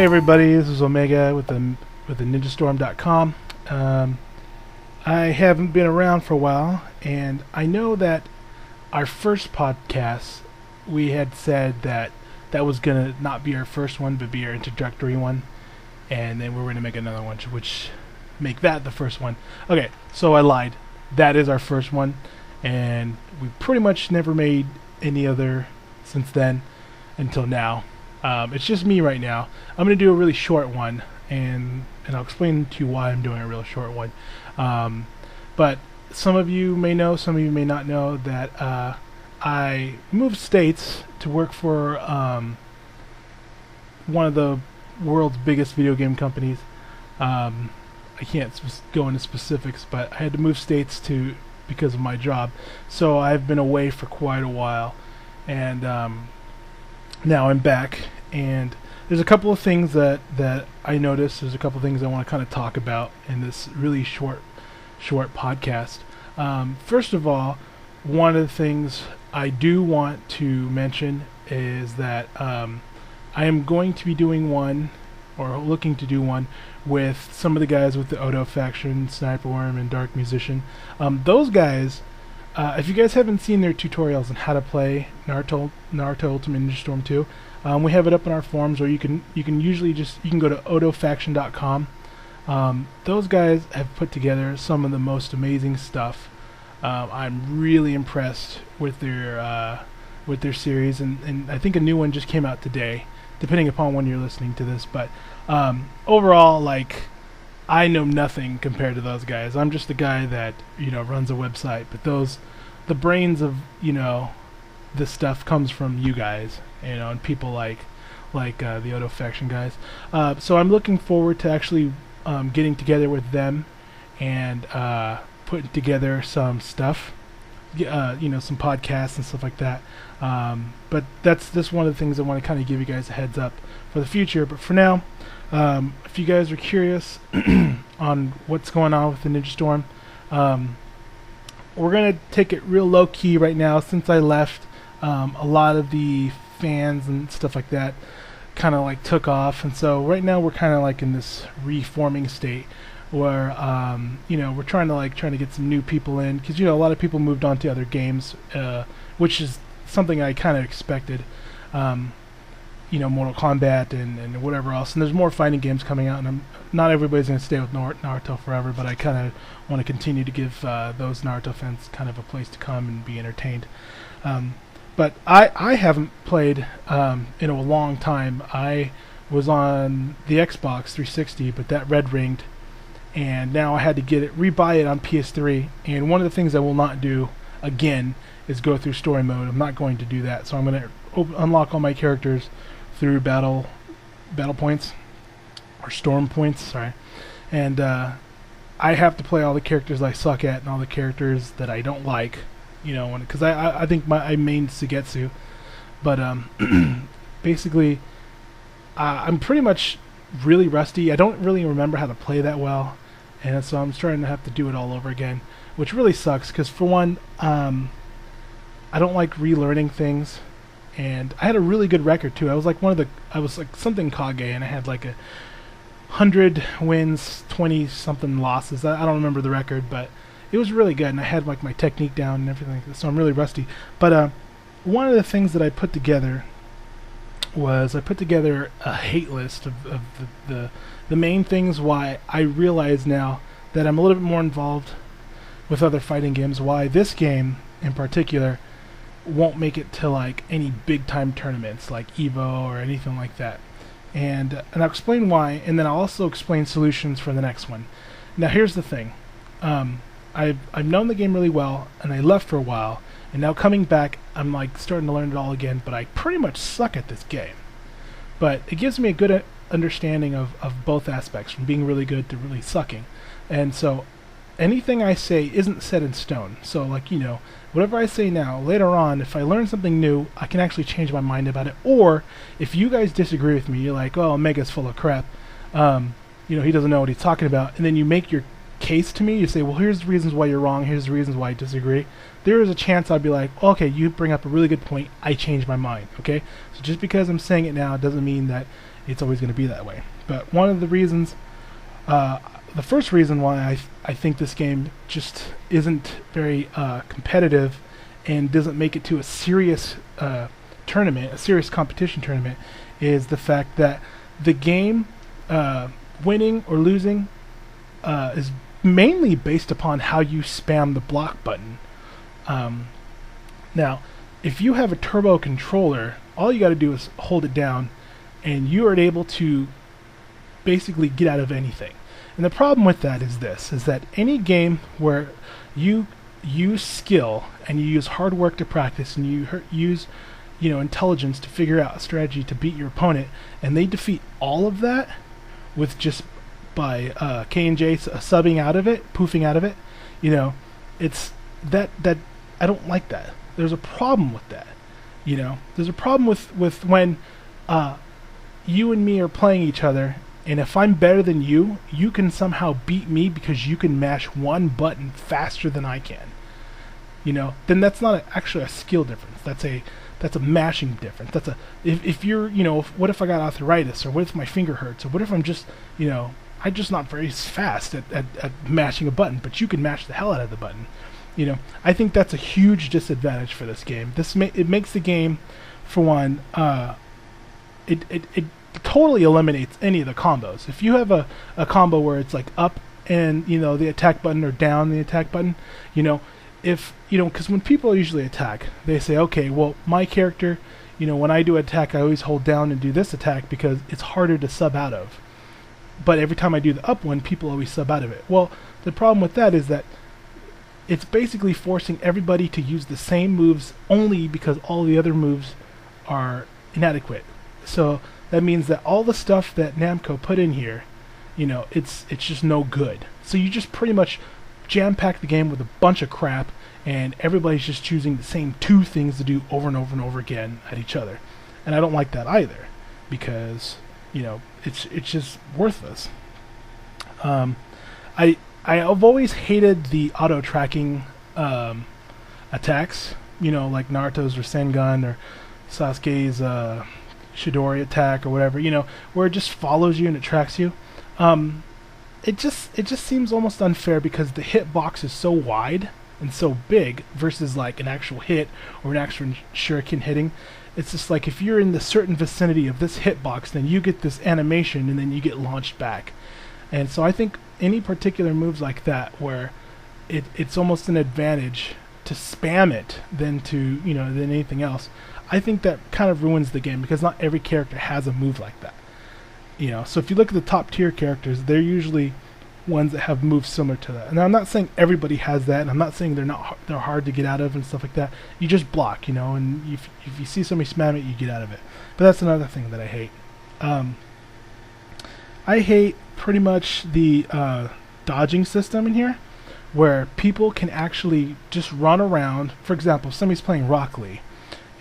everybody, this is Omega with the TheNinjaStorm.com. I haven't been around for a while, and I know that our first podcast, we had said that was gonna not be our first one, but be our introductory one, and then we're gonna make another one, which make that the first one. Okay, so I lied. That is our first one, and we pretty much never made any other since then until now. It's just me right now. I'm going to do a really short one, and I'll explain to you why I'm doing a real short one. But some of you may know, some of you may not know that I moved states to work for one of the world's biggest video game companies. I can't go into specifics, but I had to move states because of my job. So I've been away for quite a while, and now I'm back, and there's a couple of things that I noticed. There's a couple of things I want to kind of talk about in this really short podcast. First of all, one of the things I do want to mention is that I am going to be doing one, or looking to do one, with some of the guys with the Odo faction, Sniper Worm and Dark Musician. Those guys, if you guys haven't seen their tutorials on how to play Naruto Ultimate Ninja Storm 2, we have it up on our forums, or you can usually you can go to odofaction.com. Those guys have put together some of the most amazing stuff. I'm really impressed with their series, and I think a new one just came out today, depending upon when you're listening to this. But overall, like, I know nothing compared to those guys. I'm just a guy that runs a website, but the brains of this stuff comes from you guys, and people like the Odo faction guys. So I'm looking forward to actually getting together with them and putting together some stuff, some podcasts and stuff like that. But that's one of the things I want to kind of give you guys a heads up for the future. But for now, if you guys are curious on what's going on with the Ninja Storm, we're going to take it real low-key right now. Since I left, a lot of the fans and stuff like that kind of like took off, and so right now we're kind of like in this reforming state where we're trying to get some new people in, because a lot of people moved on to other games, which is something I kind of expected. Mortal Kombat and whatever else, and there's more fighting games coming out, and not everybody's going to stay with Naruto forever, but I kind of want to continue to give those Naruto fans kind of a place to come and be entertained. But I haven't played in a long time. I was on the Xbox 360, but that red ringed, and now I had to rebuy it on PS3, and one of the things I will not do again is go through story mode. I'm not going to do that, so I'm going to unlock all my characters through battle points, or storm points, sorry. And I have to play all the characters I suck at and all the characters that I don't like, because I think I main Sugetsu. But basically, I'm pretty much really rusty. I don't really remember how to play that well, and so I'm starting to have to do it all over again, which really sucks, because for one, I don't like relearning things. And I had a really good record too. I was like something Kage, and I had like 100 wins, 20 something losses. I don't remember the record, but it was really good, and I had like my technique down and everything like that, so I'm really rusty. But one of the things that I put together was a hate list of the main things why I realize now that I'm a little bit more involved with other fighting games, why this game in particular won't make it to like any big time tournaments like Evo or anything like that, and I'll explain why, and then I'll also explain solutions for the next one. Now here's the thing, I've known the game really well, and I left for a while, and now coming back I'm like starting to learn it all again, but I pretty much suck at this game. But it gives me a good understanding of both aspects, from being really good to really sucking. And so anything I say isn't set in stone, so like whatever I say now, later on, if I learn something new, I can actually change my mind about it. Or if you guys disagree with me, you're like, oh, Omega's full of crap, he doesn't know what he's talking about, and then you make your case to me, you say, well, here's the reasons why you're wrong, here's the reasons why I disagree, there is a chance I'd be like, okay, you bring up a really good point, I change my mind, okay? So just because I'm saying it now doesn't mean that It's always going to be that way. But one of the reasons, the first reason why I think this game just isn't very competitive and doesn't make it to a serious tournament, a serious competition tournament, is the fact that the game, winning or losing, is mainly based upon how you spam the block button. Now, if you have a turbo controller, all you got to do is hold it down, and you are able to basically get out of anything. And the problem with that is this, is that any game where you use skill and you use hard work to practice and you use intelligence to figure out a strategy to beat your opponent, and they defeat all of that with just by K&J subbing out of it, poofing out of it, it's that I don't like that. There's a problem with that. There's a problem with when you and me are playing each other, and if I'm better than you, you can somehow beat me because you can mash one button faster than I can. Then that's not actually a skill difference. That's a mashing difference. That's if you're what if I got arthritis, or what if my finger hurts, or what if I'm just I'm just not very fast at mashing a button, but you can mash the hell out of the button. I think that's a huge disadvantage for this game. It makes the game, for one, it totally eliminates any of the combos. If you have a combo where it's like up and the attack button, or down the attack button, because when people usually attack, they say, okay, well, my character, when I do attack, I always hold down and do this attack because it's harder to sub out of. But every time I do the up one, people always sub out of it. Well, the problem with that is that it's basically forcing everybody to use the same moves only because all the other moves are inadequate. So that means that all the stuff that Namco put in here, it's just no good. So you just pretty much jam-pack the game with a bunch of crap, and everybody's just choosing the same two things to do over and over and over again at each other. And I don't like that either, because it's just worthless. I've always hated the auto tracking attacks, like Naruto's Rasengan or Sasuke's Chidori attack or whatever, where it just follows you and it tracks you. It just seems almost unfair because the hitbox is so wide and so big versus like an actual hit or an actual shuriken hitting. It's just like if you're in the certain vicinity of this hitbox, then you get this animation and then you get launched back. And so I think any particular moves like that where it's almost an advantage to spam it than than anything else, I think that kind of ruins the game because not every character has a move like that. So if you look at the top tier characters, they're usually ones that have moves similar to that. And I'm not saying everybody has that, and I'm not saying they're hard to get out of and stuff like that. You just block, and if you see somebody spam it, you get out of it. But that's another thing that I hate. I hate pretty much the dodging system in here, where people can actually just run around. For example, if somebody's playing Rock Lee,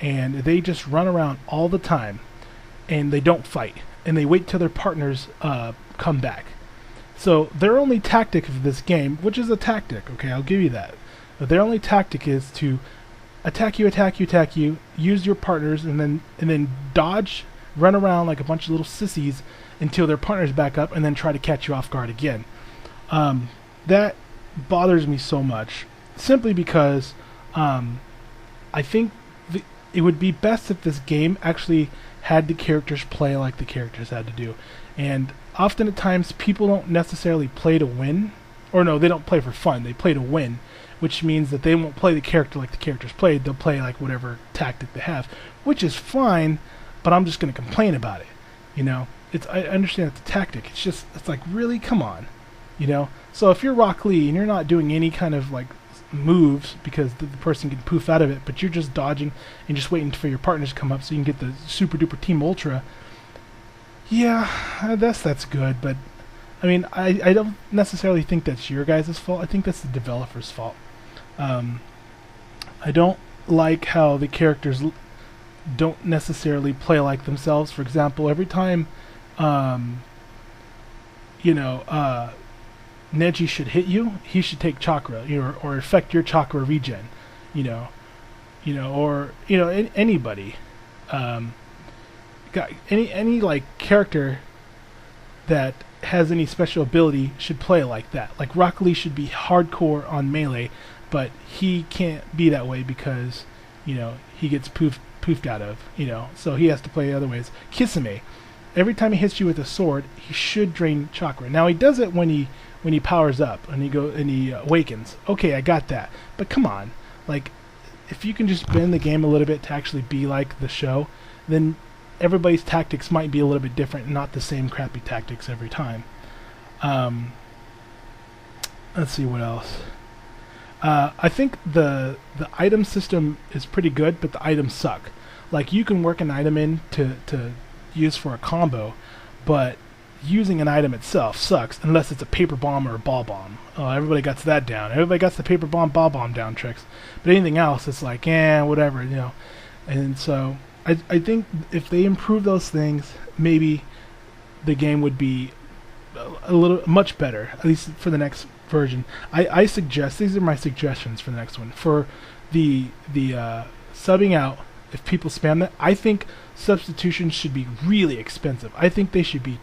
and they just run around all the time, and they don't fight, and they wait till their partners come back. So their only tactic of this game, which is a tactic, okay, I'll give you that, but their only tactic is to attack you, use your partners, and then dodge, run around like a bunch of little sissies until their partners back up, and then try to catch you off guard again. That bothers me so much, simply because I think it would be best if this game actually had the characters play like the characters had to do. And often at times people don't necessarily play to win, or no, they don't play for fun, they play to win, which means that they won't play the character like the characters played, they'll play like whatever tactic they have, which is fine, but I'm just going to complain about it. I understand it's a tactic, it's like, really, come on, So if you're Rock Lee and you're not doing any kind of like moves because the person can poof out of it, but you're just dodging and just waiting for your partners to come up so you can get the super duper team ultra, yeah, that's good, but I mean, I don't necessarily think that's your guys' fault. I think that's the developer's fault. I don't like how the characters don't necessarily play like themselves. For example, every time Neji should hit you, he should take chakra, or affect your chakra regen, or anybody. any like character that has any special ability should play like that. Like Rock Lee should be hardcore on melee, but he can't be that way because, you know, he gets poofed out of, you know, so he has to play other ways. Kisame, every time he hits you with a sword, he should drain chakra. Now he does it when he powers up and he awakens. Okay, I got that. But come on, like, if you can just bend the game a little bit to actually be like the show, then everybody's tactics might be a little bit different, not the same crappy tactics every time. Let's see what else. I think the item system is pretty good, but the items suck. Like, you can work an item in to use for a combo, but using an item itself sucks unless it's a paper bomb or a ball bomb. Oh, everybody got that down. Everybody got the paper bomb, ball bomb down tricks. But anything else, it's like, whatever, you know. And so I think if they improve those things, maybe the game would be a little much better, at least for the next version. I suggest, these are my suggestions for the next one. For the subbing out, if people spam that, I think substitutions should be really expensive. I think they should be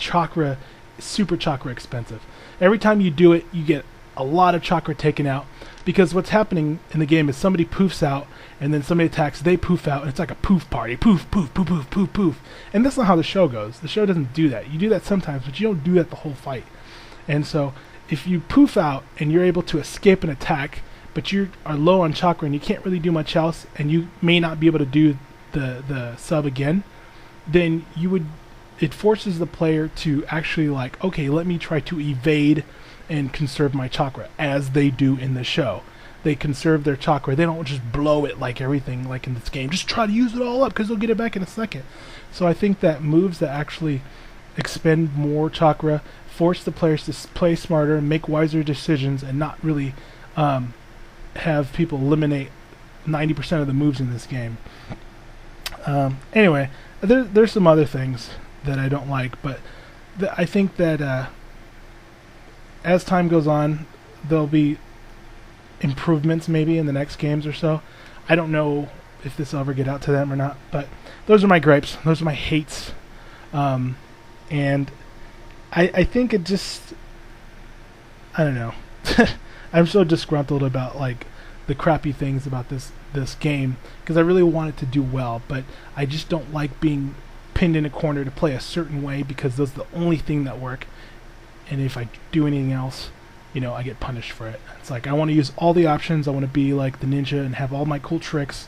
super chakra expensive. Every time you do it, you get a lot of chakra taken out, because what's happening in the game is somebody poofs out, and then somebody attacks, they poof out, and it's like a poof party. Poof, poof, poof, poof, poof, poof. And that's not how the show goes. The show doesn't do that. You do that sometimes, but you don't do that the whole fight. And so, if you poof out, and you're able to escape an attack, but you are low on chakra, and you can't really do much else, and you may not be able to do the sub again, then it forces the player to actually, like, okay, let me try to evade and conserve my chakra, as they do in the show. They conserve their chakra. They don't just blow it like everything like in this game. Just try to use it all up because they'll get it back in a second. So I think that moves that actually expend more chakra force the players to play smarter, make wiser decisions, and not really have people eliminate 90% of the moves in this game. Anyway, there's some other things that I don't like, but I think that as time goes on, there'll be improvements maybe in the next games or so. I don't know if this will ever get out to them or not, but those are my gripes. Those are my hates. And I think it just, I don't know. I'm so disgruntled about like the crappy things about this game, because I really want it to do well, but I just don't like being pinned in a corner to play a certain way, because those are the only thing that work. And if I do anything else, you know, I get punished for it. It's like I want to use all the options. I want to be like the ninja and have all my cool tricks,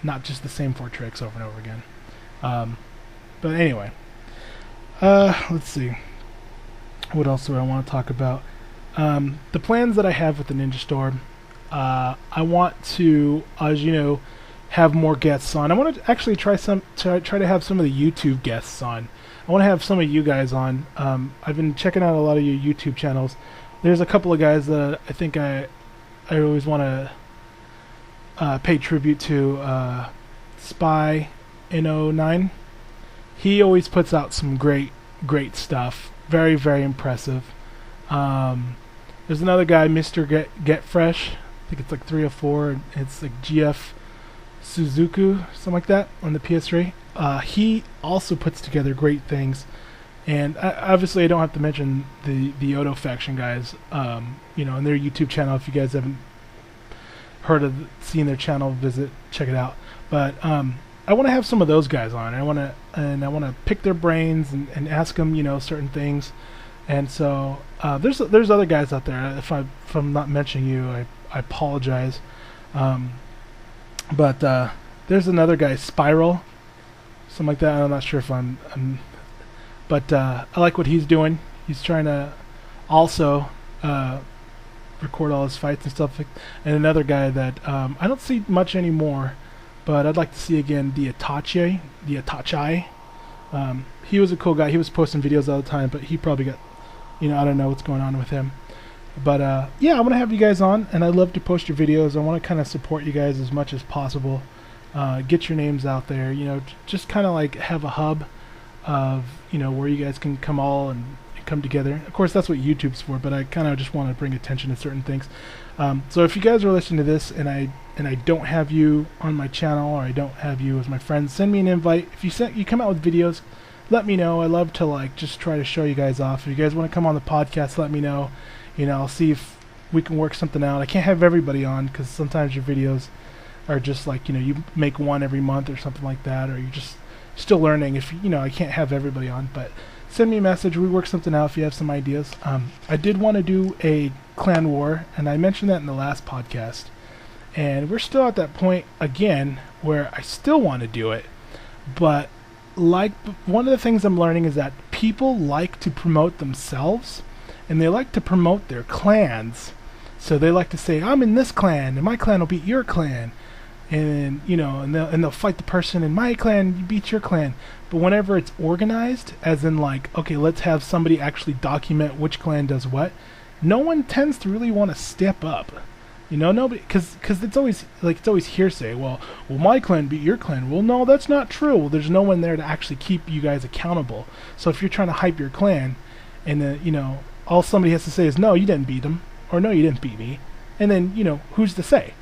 not just the same 4 tricks over and over again. But anyway, let's see. What else do I want to talk about? The plans that I have with the NinjaStorm. I want to, as you know, have more guests on. I want to actually try to have some of the YouTube guests on. I want to have some of you guys on. I've been checking out a lot of your YouTube channels. There's a couple of guys that I think I always want to pay tribute to. Spy in 09. He always puts out some great stuff. Very, very impressive. There's another guy, Mr. Get Fresh. I think it's like 3 or 4. It's like GF Suzuku, something like that, on the PS3. He also puts together great things. And obviously I don't have to mention the Odo Faction guys, you know, on their YouTube channel. If you guys haven't seen their channel, check it out. But I want to have some of those guys on. I want to pick their brains and ask them, you know, certain things. And so there's other guys out there. If I'm not mentioning you, I apologize. But there's another guy, Spiral, something like that. I'm not sure if but I like what he's doing. He's trying to also record all his fights and stuff. And another guy that I don't see much anymore, but I'd like to see again, the Itachi. He was a cool guy. He was posting videos all the time, but he probably got, you know, I don't know what's going on with him. But yeah, I want to have you guys on, and I love to post your videos. I want to kind of support you guys as much as possible. Get your names out there, you know, just kind of like have a hub of, you know, where you guys can come all and come together. Of course, that's what YouTube's for, but I kind of just want to bring attention to certain things. So if you guys are listening to this and I don't have you on my channel, or I don't have you as my friend, send me an invite. If you come out with videos, let me know. I love to like just try to show you guys off. If you guys want to come on the podcast, let me know. I'll see if we can work something out. I can't have everybody on because sometimes your videos are just like, you make one every month or something like that, or you're just still learning. If I can't have everybody on, but send me a message. We work something out if you have some ideas. I did want to do a clan war, and I mentioned that in the last podcast, and we're still at that point again where I still want to do it, but like one of the things I'm learning is that people like to promote themselves, and they like to promote their clans. So they like to say, I'm in this clan, and my clan will beat your clan. And, and they'll fight the person in my clan, beat your clan. But whenever it's organized, as in like, okay, let's have somebody actually document which clan does what, no one tends to really want to step up. Nobody, because it's always hearsay. Well, my clan beat your clan. Well, no, that's not true. Well, there's no one there to actually keep you guys accountable. So if you're trying to hype your clan, and then, all somebody has to say is, no, you didn't beat them, or no, you didn't beat me. And then, who's to say?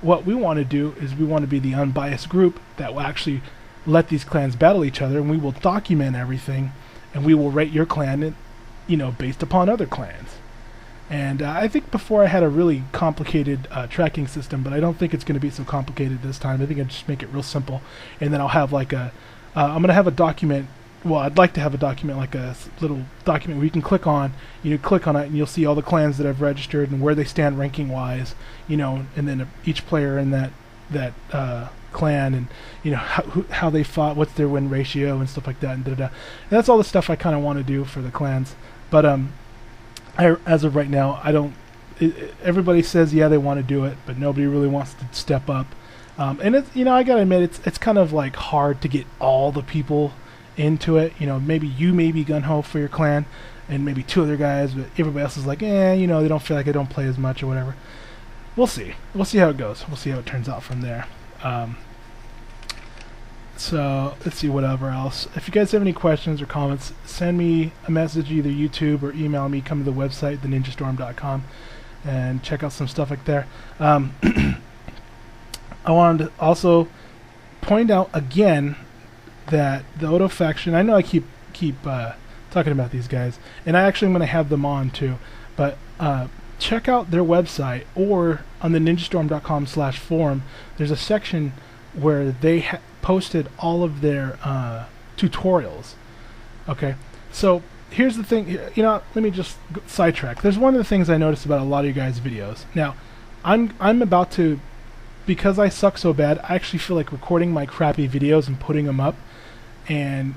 What we want to do is we want to be the unbiased group that will actually let these clans battle each other, and we will document everything, and we will rate your clan, based upon other clans. And I think before I had a really complicated tracking system, but I don't think it's going to be so complicated this time. I think I'll just make it real simple, and then I'll have like I'm going to have a document. Well, I'd like to have a document, like a little document where you can click on, click on it, and you'll see all the clans that I've registered and where they stand ranking-wise, and then each player in that clan, and how they fought, what's their win ratio, and stuff like that, and da-da-da. And that's all the stuff I kind of want to do for the clans. But as of right now, I don't. Everybody says yeah they want to do it, but nobody really wants to step up. And it's I gotta admit it's kind of like hard to get all the people into it. Maybe you may be gung-ho for your clan, and maybe two other guys, but everybody else is like, they don't feel like I don't play as much or whatever. We'll see how it goes. We'll see how it turns out from there. So let's see whatever else. If you guys have any questions or comments, send me a message, either YouTube or email me. Come to the website TheNinjaStorm.com and check out some stuff like there. I wanted to also point out again that the Odo faction, I know I keep talking about these guys, and I actually am going to have them on too, but check out their website, or on the ninjastorm.com/forum, there's a section where they posted all of their tutorials. Okay, so here's the thing, let me just sidetrack. There's one of the things I noticed about a lot of you guys' videos. Now, I'm about to, because I suck so bad, I actually feel like recording my crappy videos and putting them up, and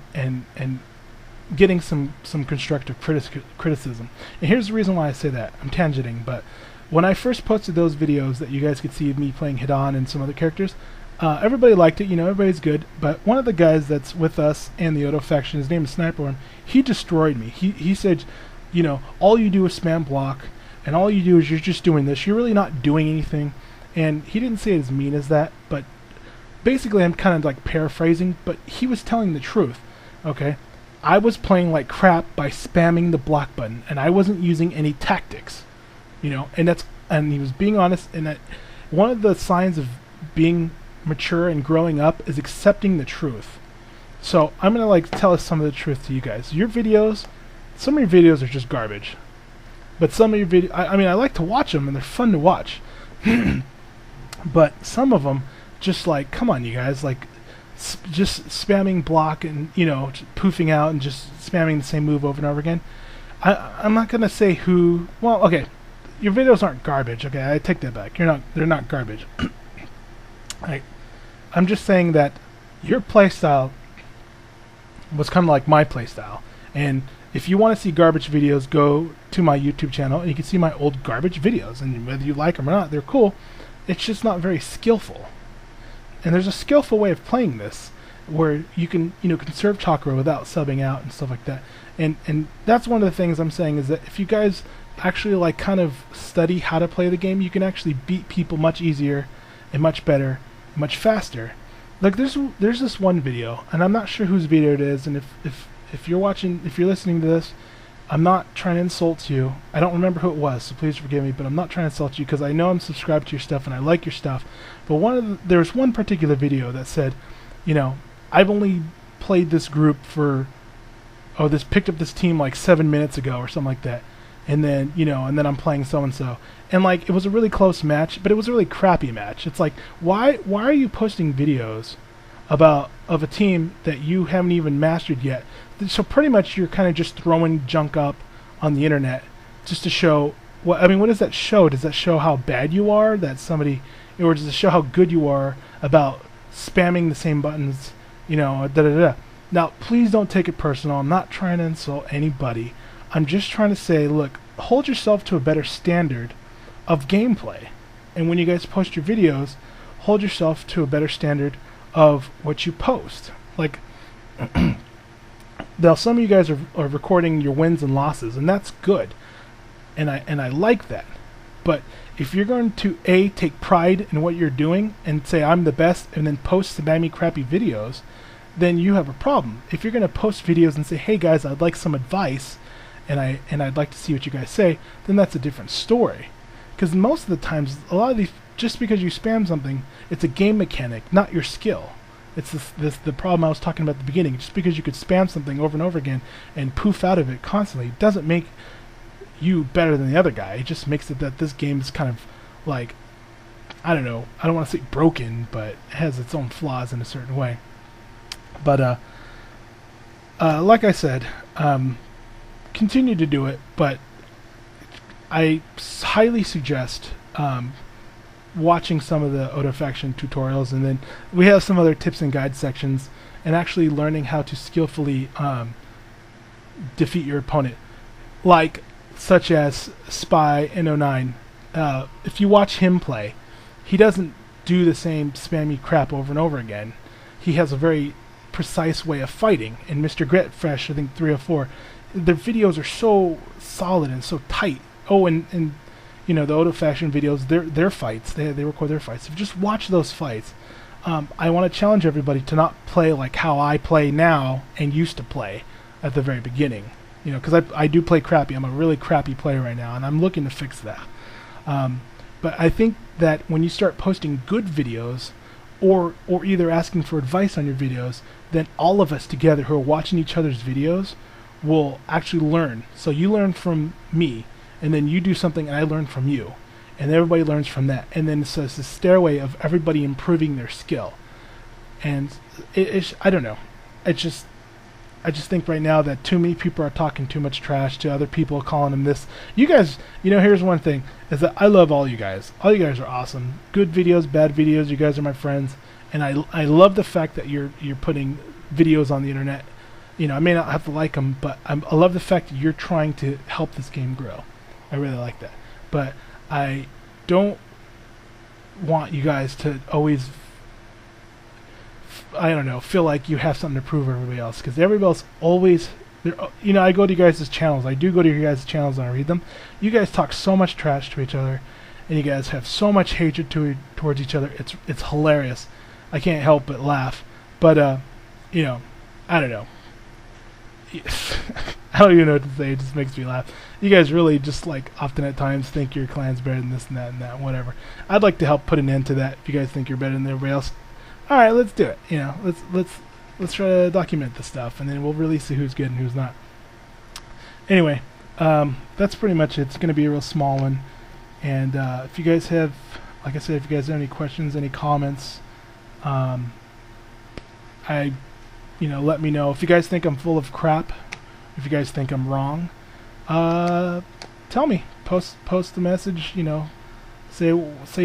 getting some constructive criticism. And here's the reason why I say that. I'm tangenting, but when I first posted those videos that you guys could see of me playing Hidan and some other characters, everybody liked it, everybody's good, but one of the guys that's with us and the Odo faction, his name is Sniperworm, he destroyed me. He said, all you do is spam block, and all you do is you're just doing this. You're really not doing anything. And he didn't say it as mean as that, but basically I'm kind of like paraphrasing, but he was telling the truth. Okay, I was playing like crap by spamming the block button, and I wasn't using any tactics, and he was being honest. And that one of the signs of being mature and growing up is accepting the truth. So I'm gonna tell us some of the truth to you guys. Some of your videos are just garbage, but some of your videos, I like to watch them and they're fun to watch. But some of them, just come on, you guys, just spamming block and poofing out and just spamming the same move over and over again. I'm not gonna say who. Well, okay, your videos aren't garbage. Okay, I take that back. They're not garbage. I'm just saying that your playstyle was kind of like my playstyle, and if you want to see garbage videos, go to my YouTube channel and you can see my old garbage videos, and whether you like them or not, they're cool. It's just not very skillful. And there's a skillful way of playing this where you can, conserve chakra without subbing out and stuff like that. And that's one of the things I'm saying, is that if you guys actually kind of study how to play the game, you can actually beat people much easier and much better, much faster. There's this one video, and I'm not sure whose video it is, and if you're listening to this I'm not trying to insult you. I don't remember who it was, so please forgive me, but I'm not trying to insult you because I know I'm subscribed to your stuff and I like your stuff. But there was one particular video that said, I've only played this group for, picked up this team like 7 minutes ago or something like that. And then, and then I'm playing so-and-so. And like, it was a really close match, but it was a really crappy match. It's like, why are you posting videos of a team that you haven't even mastered yet? So pretty much you're kind of just throwing junk up on the internet just to show what does that show? Does that show how bad you are, or does it show how good you are about spamming the same buttons, Now, please don't take it personal. I'm not trying to insult anybody. I'm just trying to say, look, hold yourself to a better standard of gameplay. And when you guys post your videos, hold yourself to a better standard of what you post. Like, now some of you guys are recording your wins and losses, and that's good. And I like that. But if you're going to take pride in what you're doing and say I'm the best and then post spammy crappy videos, then you have a problem. If you're going to post videos and say, hey guys, I'd like some advice and I'd like to see what you guys say, then that's a different story. Because most of the times, a lot of these, just because you spam something, it's a game mechanic, not your skill. It's the problem I was talking about at the beginning. Just because you could spam something over and over again and poof out of it constantly doesn't make you better than the other guy. It just makes it that this game is kind of like, I don't know, I don't want to say broken, but it has its own flaws in a certain way. But like I said, continue to do it, but I highly suggest watching some of the Oda Faction tutorials, and then we have some other tips and guide sections, and actually learning how to skillfully defeat your opponent, like such as Spy in 09. If you watch him play, he doesn't do the same spammy crap over and over again. He has a very precise way of fighting. And Mr. Gritfresh, I think 304, their videos are so solid and so tight. Oh, and the Oda Faction videos, their fights, they record their fights. So just watch those fights. I want to challenge everybody to not play like how I play now and used to play at the very beginning. Because I do play crappy. I'm a really crappy player right now, and I'm looking to fix that. But I think that when you start posting good videos, or either asking for advice on your videos, then all of us together who are watching each other's videos will actually learn. So you learn from me, and then you do something and I learn from you, and everybody learns from that, and then it's a stairway of everybody improving their skill. And I don't know, I just think right now that too many people are talking too much trash to other people, calling them this. You guys, here's one thing, is that I love all you guys. All you guys are awesome. Good videos, bad videos, you guys are my friends. And I love the fact that you're putting videos on the internet. I may not have to like them, but I love the fact that you're trying to help this game grow. I really like that. But I don't want you guys to always, I don't know, feel like you have something to prove to everybody else, because everybody else always, I go to you guys' channels. I do go to your guys' channels and I read them. You guys talk so much trash to each other, and you guys have so much hatred towards each other. It's hilarious. I can't help but laugh. But I don't know. I don't even know what to say. It just makes me laugh. You guys really just like often at times think your clan's better than this and that, whatever. I'd like to help put an end to that. If you guys think you're better than everybody else, all right, let's do it. Let's try to document this stuff, and then we'll really see who's good and who's not. Anyway, that's pretty much it. It's going to be a real small one. And if you guys have, like I said, if you guys have any questions, any comments, let me know. If you guys think I'm full of crap, if you guys think I'm wrong, tell me. Post the message. Say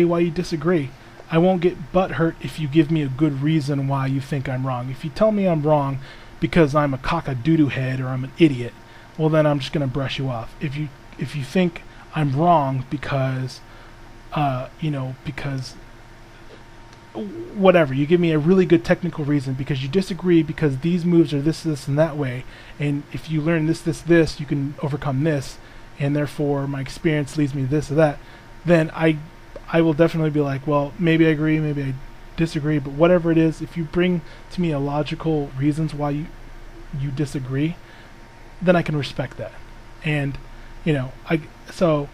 why you disagree. I won't get butthurt if you give me a good reason why you think I'm wrong. If you tell me I'm wrong because I'm a cock-a-doodoo head or I'm an idiot, well then I'm just gonna brush you off. If you think I'm wrong because because whatever, you give me a really good technical reason because you disagree because these moves are this, and that way, and if you learn this, you can overcome this, and therefore my experience leads me to this or that, then I will definitely be like, well, maybe I agree, maybe I disagree, but whatever it is, if you bring to me a logical reasons why you disagree, then I can respect that. And so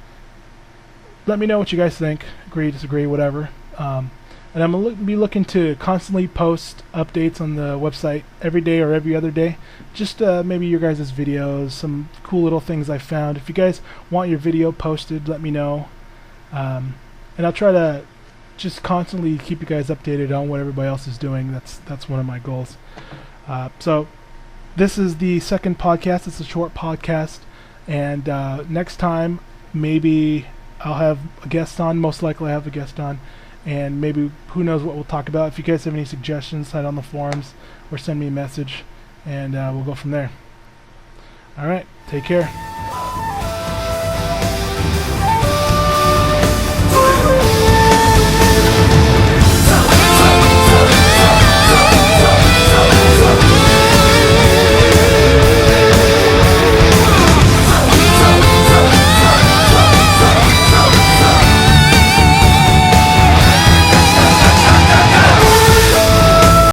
let me know what you guys think. Agree, disagree, whatever. And I'm going to be looking to constantly post updates on the website every day or every other day. Just maybe your guys' videos, some cool little things I found. If you guys want your video posted, let me know. And I'll try to just constantly keep you guys updated on what everybody else is doing. That's one of my goals. So this is the second podcast. It's a short podcast. And next time, maybe I'll have a guest on. Most likely I'll have a guest on. And maybe, who knows what we'll talk about. If you guys have any suggestions, slide on the forums or send me a message. And we'll go from there. All right. Take care.